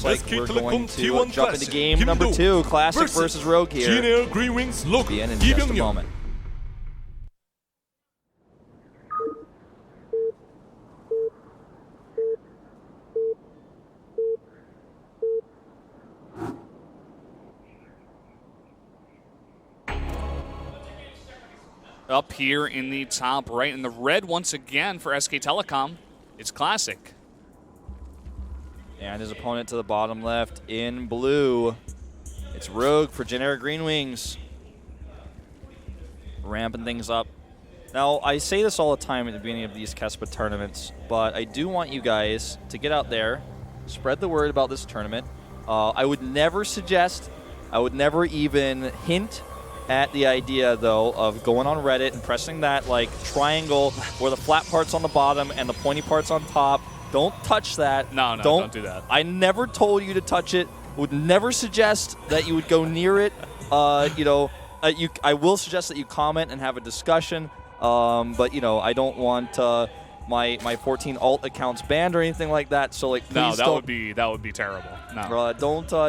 looks like we're going to jump into game number 2, Classic versus Rogue here. Begin in just a moment. Up here in the top right, and the red once again for SK Telecom, it's Classic. And his opponent to the bottom left in blue, it's Rogue for generic Green Wings. Ramping things up. Now, I say this all the time at the beginning of these KeSPA tournaments, but I do want you guys to get out there, spread the word about this tournament. I would never suggest, I would never even hint at the idea, though, of going on Reddit and pressing that like triangle where the flat part's on the bottom and the pointy part's on top. Don't touch that. No, don't do that. I never told you to touch it. Would never suggest that you would go near it. I will suggest that you comment and have a discussion. But I don't want my 14 alt accounts banned or anything like that. So like, please that would be terrible. No.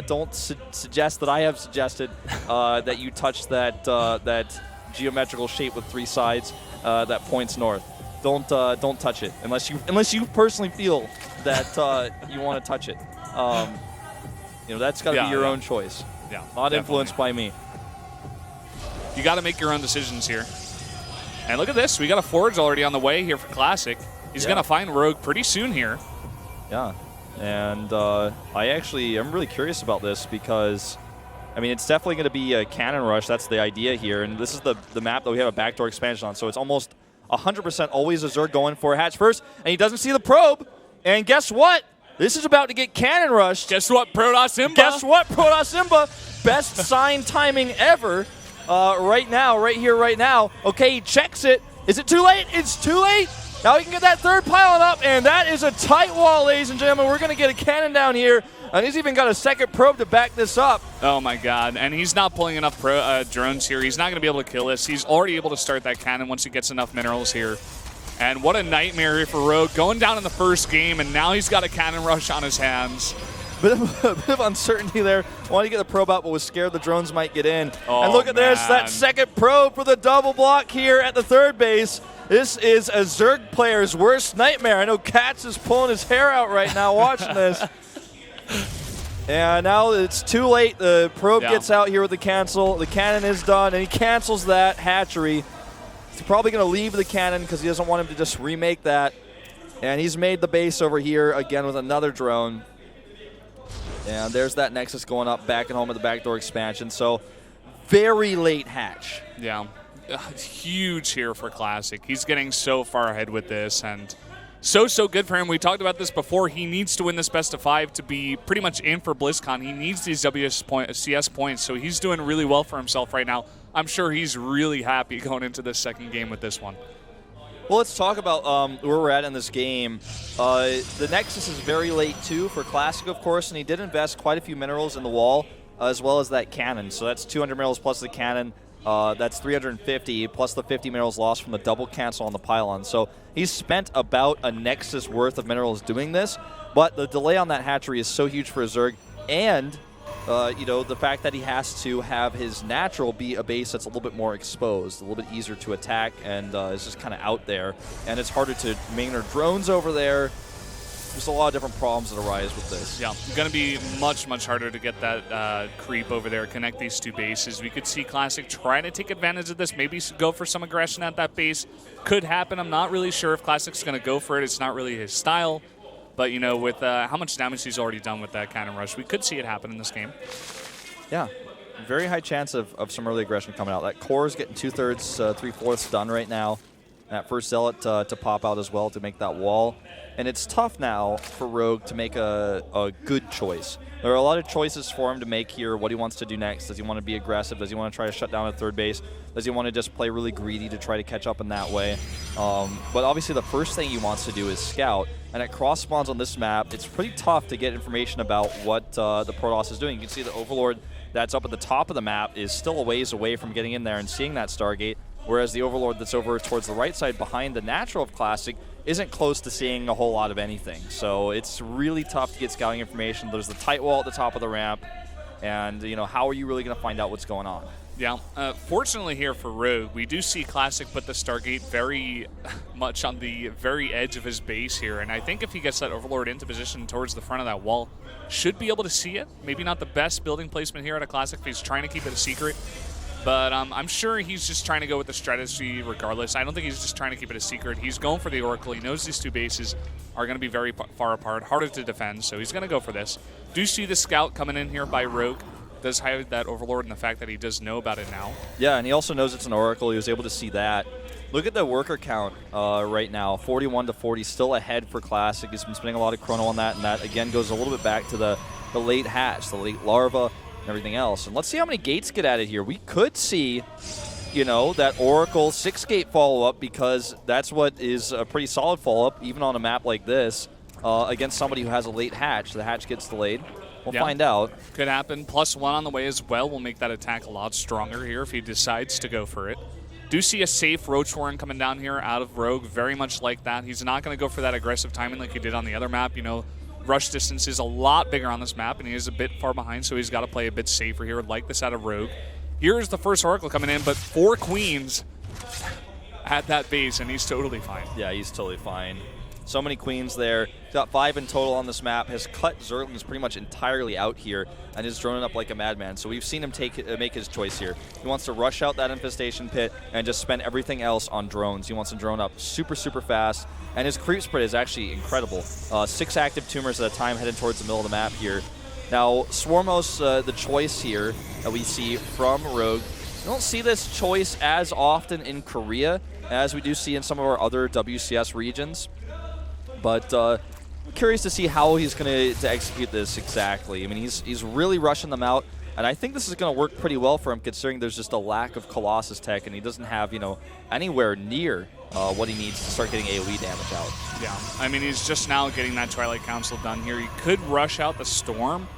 Don't suggest that I have suggested that you touch that geometrical shape with 3 sides that points north. Don't touch it unless you personally feel that you want to touch it. That's got to be your own choice. Yeah, not influenced by me. You got to make your own decisions here. And look at this, we got a Forge already on the way here for Classic. He's going to find Rogue pretty soon here. Yeah, and I'm really curious about this because, it's definitely going to be a cannon rush. That's the idea here, and this is the map that we have a backdoor expansion on, so it's almost 100% always a Zerg going for a hatch first, and he doesn't see the probe, and guess what? This is about to get cannon rushed. Guess what, Protoss Imba? Guess what, Protoss Imba? Best sign timing ever. Right now. Okay, he checks it. Is it too late? It's too late. Now he can get that third pylon up, and that is a tight wall, ladies and gentlemen. We're going to get a cannon down here, and he's even got a second probe to back this up. Oh, my God. And he's not pulling enough drones here. He's not going to be able to kill this. He's already able to start that cannon once he gets enough minerals here. And what a nightmare here for Rogue. Going down in the first game, and now he's got a cannon rush on his hands. A bit of uncertainty there. Wanted to get the probe out, but was scared the drones might get in. And look at this, that second probe for the double block here at the third base. This is a Zerg player's worst nightmare. I know Katz is pulling his hair out right now watching this. And now it's too late. The probe gets out here with the cancel. The cannon is done, and he cancels that hatchery. He's probably going to leave the cannon because he doesn't want him to just remake that. And he's made the base over here again with another drone. And there's that Nexus going up back and home at the backdoor expansion. So very late hatch. Yeah. Huge here for Classic. He's getting so far ahead with this, and so good for him. We talked about this before. He needs to win this best of 5 to be pretty much in for BlizzCon. He needs these CS points, so he's doing really well for himself right now. I'm sure he's really happy going into this second game with this one. Well, let's talk about where we're at in this game. The Nexus is very late, too, for Classic, of course, and he did invest quite a few minerals in the wall, as well as that cannon. So that's 200 minerals plus the cannon. That's 350, plus the 50 minerals lost from the double cancel on the pylon. So he's spent about a Nexus worth of minerals doing this, but the delay on that hatchery is so huge for Zerg, and the fact that he has to have his natural be a base that's a little bit more exposed, a little bit easier to attack, and is just kind of out there. And it's harder to main or drones over there. There's a lot of different problems that arise with this. Yeah, going to be much harder to get that creep over there, connect these two bases. We could see Classic trying to take advantage of this, maybe go for some aggression at that base. Could happen. I'm not really sure if Classic's going to go for it. It's not really his style. But, with how much damage he's already done with that cannon rush, we could see it happen in this game. Yeah, very high chance of some early aggression coming out. That core is getting 2/3, 3/4 done right now. That first Zealot to pop out as well to make that wall. And it's tough now for Rogue to make a good choice. There are a lot of choices for him to make here, what he wants to do next. Does he want to be aggressive? Does he want to try to shut down at third base? Does he want to just play really greedy to try to catch up in that way? But obviously the first thing he wants to do is scout. And at cross spawns on this map, it's pretty tough to get information about what the Protoss is doing. You can see the Overlord that's up at the top of the map is still a ways away from getting in there and seeing that Stargate, whereas the Overlord that's over towards the right side behind the natural of Classic isn't close to seeing a whole lot of anything. So it's really tough to get scouting information. There's the tight wall at the top of the ramp, and how are you really going to find out what's going on? Yeah, fortunately here for Rogue, we do see Classic put the Stargate very much on the very edge of his base here, and I think if he gets that Overlord into position towards the front of that wall, should be able to see it. Maybe not the best building placement here at a Classic if he's trying to keep it a secret, but I'm sure he's just trying to go with the strategy regardless. I don't think he's just trying to keep it a secret. He's going for the Oracle. He knows these two bases are going to be very far apart, harder to defend, so he's going to go for this. Do see the Scout coming in here by Rogue. Does highlight that Overlord and the fact that he does know about it now. Yeah, and he also knows it's an Oracle. He was able to see that. Look at the worker count right now, 41 to 40, still ahead for Classic. He's been spending a lot of chrono on that, and that, again, goes a little bit back to the late hatch, the late larva, and everything else. And let's see how many gates get added here. We could see, that Oracle 6-gate follow-up, because that's what is a pretty solid follow-up, even on a map like this, against somebody who has a late hatch. The hatch gets delayed. We'll find out. Could happen. +1 on the way as well will make that attack a lot stronger here if he decides to go for it. Do see a safe Roach Warren coming down here out of Rogue, very much like that. He's not going to go for that aggressive timing like he did on the other map. Rush distance is a lot bigger on this map, and he is a bit far behind, so he's got to play a bit safer here, like this out of Rogue. Here's the first Oracle coming in, but 4 Queens at that base, and he's totally fine. Yeah, he's totally fine. So many Queens there. He's got 5 in total on this map. Has cut Zerglings pretty much entirely out here and is droning up like a madman. So we've seen him make his choice here. He wants to rush out that infestation pit and just spend everything else on drones. He wants to drone up super, super fast. And his creep spread is actually incredible. 6 active tumors at a time heading towards the middle of the map here. Now, Swarmos, the choice here that we see from Rogue. We don't see this choice as often in Korea as we do see in some of our other WCS regions. But I'm curious to see how he's going to execute this exactly. I mean, he's really rushing them out, and I think this is going to work pretty well for him, considering there's just a lack of Colossus tech, and he doesn't have anywhere near what he needs to start getting AoE damage out. Yeah, I mean, he's just now getting that Twilight Council done here. He could rush out the Storm,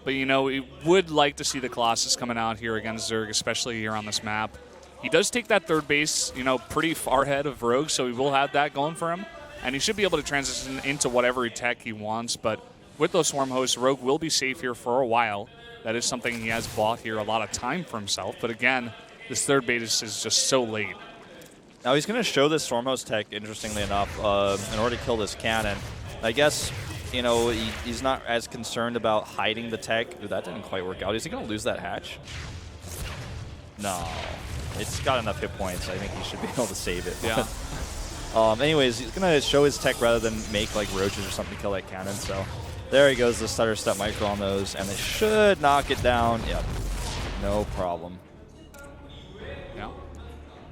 but we would like to see the Colossus coming out here against Zerg, especially here on this map. He does take that third base, pretty far ahead of Rogue, so he will have that going for him. And he should be able to transition into whatever tech he wants. But with those Swarm hosts, Rogue will be safe here for a while. That is something he has bought here, a lot of time for himself. But again, this third base is just so late. Now he's going to show this Swarm host tech, interestingly enough, in order to kill this cannon. I guess, he's not as concerned about hiding the tech. Ooh, that didn't quite work out. Is he going to lose that hatch? No. It's got enough hit points. I think he should be able to save it. Yeah. Anyways, he's going to show his tech rather than make like roaches or something to kill that cannon. So there he goes, the stutter step micro on those, and they should knock it down. Yep, no problem. Yeah.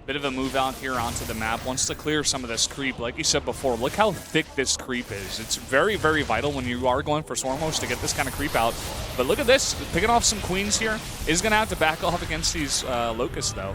Bit of a move out here onto the map. Wants to clear some of this creep. Like you said before, look how thick this creep is. It's very, very vital when you are going for Swarmos to get this kind of creep out. But look at this, picking off some Queens here. Is going to have to back off against these Locusts, though.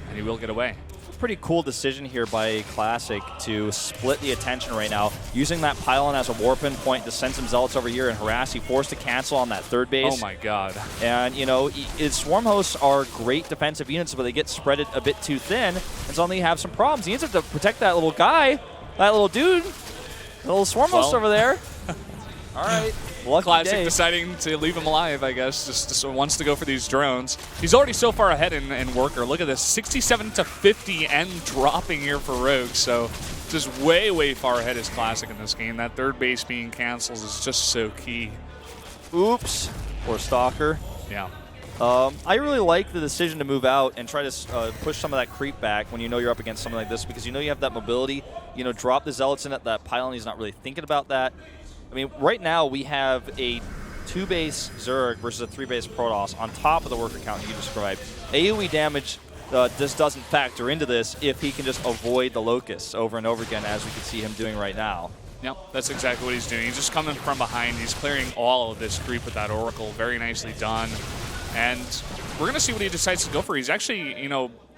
And he will get away. Pretty cool decision here by Classic to split the attention right now, using that pylon as a warping point to send some Zealots over here and harass. He forced to cancel on that third base. Oh my god. And, his Swarm hosts are great defensive units, but they get spread a bit too thin, and suddenly you have some problems. He needs to protect that little guy, that little dude, the little Swarm host over there. All right. Lucky Classic day. deciding to leave him alive, I guess. Just wants to go for these drones. He's already so far ahead in Worker. Look at this, 67 to 50 and dropping here for Rogue. So just way, way far ahead is Classic in this game. That third base being canceled is just so key. Oops. Or Stalker. Yeah. I really like the decision to move out and try to push some of that creep back when you're up against something like this, because you have that mobility. Drop the Zealots in at that pylon. He's not really thinking about that. I mean, right now we have a 2-base Zerg versus a 3-base Protoss on top of the worker count you described. AoE damage just doesn't factor into this if he can just avoid the Locusts over and over again, as we can see him doing right now. Yep, that's exactly what he's doing. He's just coming from behind. He's clearing all of this creep with that Oracle. Very nicely done. And we're going to see what he decides to go for. He's actually,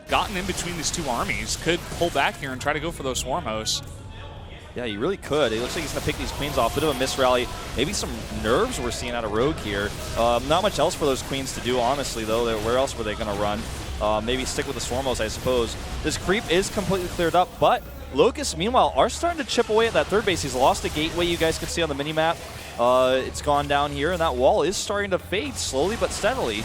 gotten in between these two armies. Could pull back here and try to go for those Swarm hosts. Yeah, he really could. It looks like he's going to pick these Queens off. Bit of a misrally. Maybe some nerves we're seeing out of Rogue here. Not much else for those Queens to do, honestly, though. Where else were they going to run? Maybe stick with the Swarmos, I suppose. This creep is completely cleared up, but Locust, meanwhile, are starting to chip away at that third base. He's lost a gateway, you guys can see on the mini-map. It's gone down here, and that wall is starting to fade slowly but steadily.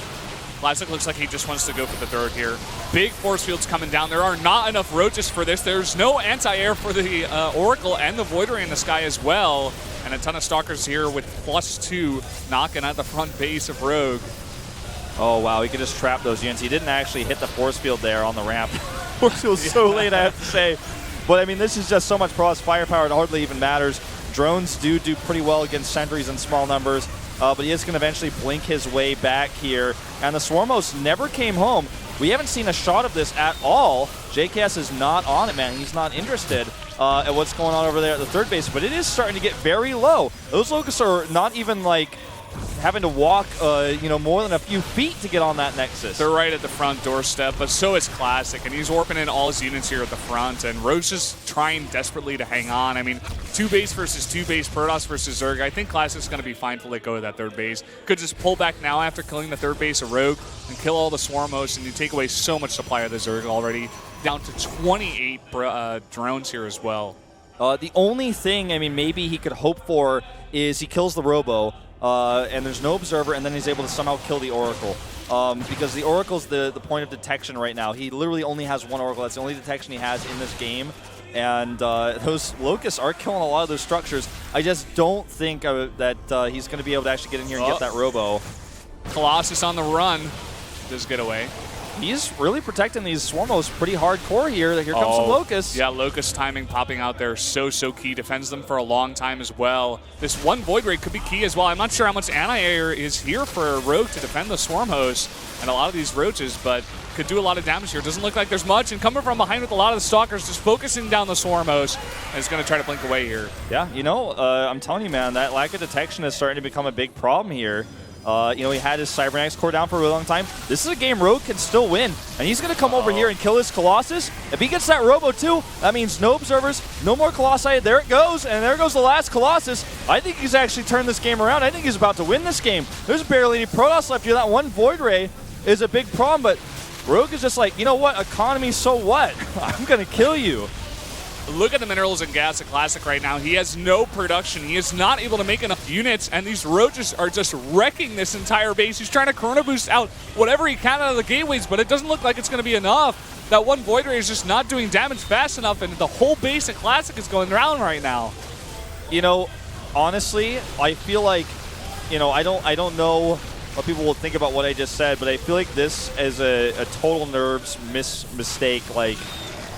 Classic looks like he just wants to go for the third here. Big force fields coming down. There are not enough roaches for this. There's no anti-air for the Oracle and the Void Ray in the sky as well. And a ton of Stalkers here with +2 knocking at the front base of Rogue. Oh, wow, he could just trap those units. He didn't actually hit the force field there on the ramp. Force field was so late, I have to say. But, I mean, this is just so much cross firepower, it hardly even matters. Drones do pretty well against sentries in small numbers. But he is going to eventually blink his way back here. And the Swarmos never came home. We haven't seen a shot of this at all. JKS is not on it, man. He's not interested at what's going on over there at the third base. But it is starting to get very low. Those Locusts are not even, like, having to walk, more than a few feet to get on that Nexus. They're right at the front doorstep, but so is Classic, and he's warping in all his units here at the front, and Rogue's just trying desperately to hang on. I mean, 2 base versus 2 base, Protoss versus Zerg. I think Classic's going to be fine to let go of that third base. Could just pull back now after killing the third base of Rogue and kill all the Swarmos, and you take away so much supply of the Zerg already. Down to 28 drones here as well. The only thing, I mean, maybe he could hope for is he kills the Robo, and there's no Observer, and then he's able to somehow kill the Oracle. Because the Oracle's the point of detection right now. He literally only has one Oracle. That's the only detection he has in this game. And those Locusts are killing a lot of those structures. I just don't think that he's going to be able to actually get in here and get that Robo. Colossus on the run. Does get away. He's really protecting these Swarmos pretty hardcore here. Here comes some Locusts. Yeah, Locust timing popping out there so key. Defends them for a long time as well. This one Void Ray could be key as well. I'm not sure how much anti-air is here for Rogue to defend the Swarm host and a lot of these roaches, but could do a lot of damage here. Doesn't look like there's much, and coming from behind with a lot of the Stalkers, just focusing down the Swarm host, and is going to try to blink away here. Yeah, I'm telling you, man, that lack of detection is starting to become a big problem here. He had his Cybernetics core down for a really long time. This is a game Rogue can still win, and he's going to come over here and kill his Colossus. If he gets that Robo too, that means no Observers, no more Colossi. There it goes, and there goes the last Colossus. I think he's actually turned this game around. I think he's about to win this game. There's barely any Protoss left here. That one Void Ray is a big problem, but Rogue is just like, you know what, economy, so what? I'm going to kill you. Look at the minerals and gas at Classic right now. He has no production. He is not able to make enough units, and these roaches are just wrecking this entire base. He's trying to Chrono Boost out whatever he can out of the gateways, but it doesn't look like it's going to be enough. That one Void Ray is just not doing damage fast enough, and the whole base at Classic is going down right now. Honestly, I feel like, I don't know what people will think about what I just said, but I feel like this is a total nerves mistake, like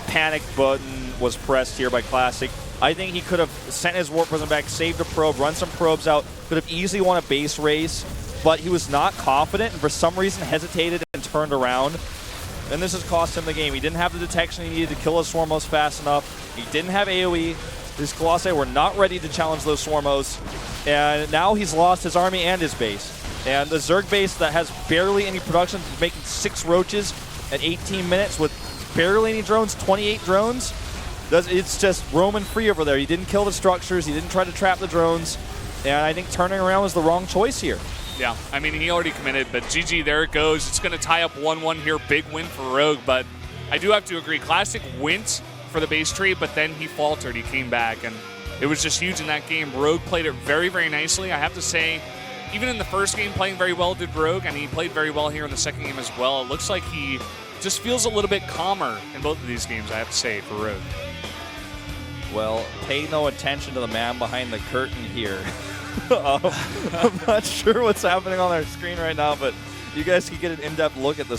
panic button was pressed here by Classic. I think he could have sent his Warp Prism back, saved a probe, run some probes out, could have easily won a base race, but he was not confident and for some reason hesitated and turned around. And this has cost him the game. He didn't have the detection he needed to kill his Swarmos fast enough. He didn't have AoE. His Colossi were not ready to challenge those Swarmos. And now he's lost his army and his base. And the Zerg base that has barely any production is making 6 roaches at 18 minutes with barely any drones, 28 drones. It's just roaming free over there. He didn't kill the structures. He didn't try to trap the drones. And I think turning around was the wrong choice here. Yeah, I mean, he already committed, but GG, there it goes. It's going to tie up 1-1 here. Big win for Rogue, but I do have to agree. Classic went for the base trade, but then he faltered. He came back, and it was just huge in that game. Rogue played it very, very nicely. I have to say, even in the first game, playing very well did Rogue, and he played very well here in the second game as well. It looks like he just feels a little bit calmer in both of these games, I have to say, for Rogue. Well, pay no attention to the man behind the curtain here. I'm not sure what's happening on our screen right now, but you guys can get an in-depth look at this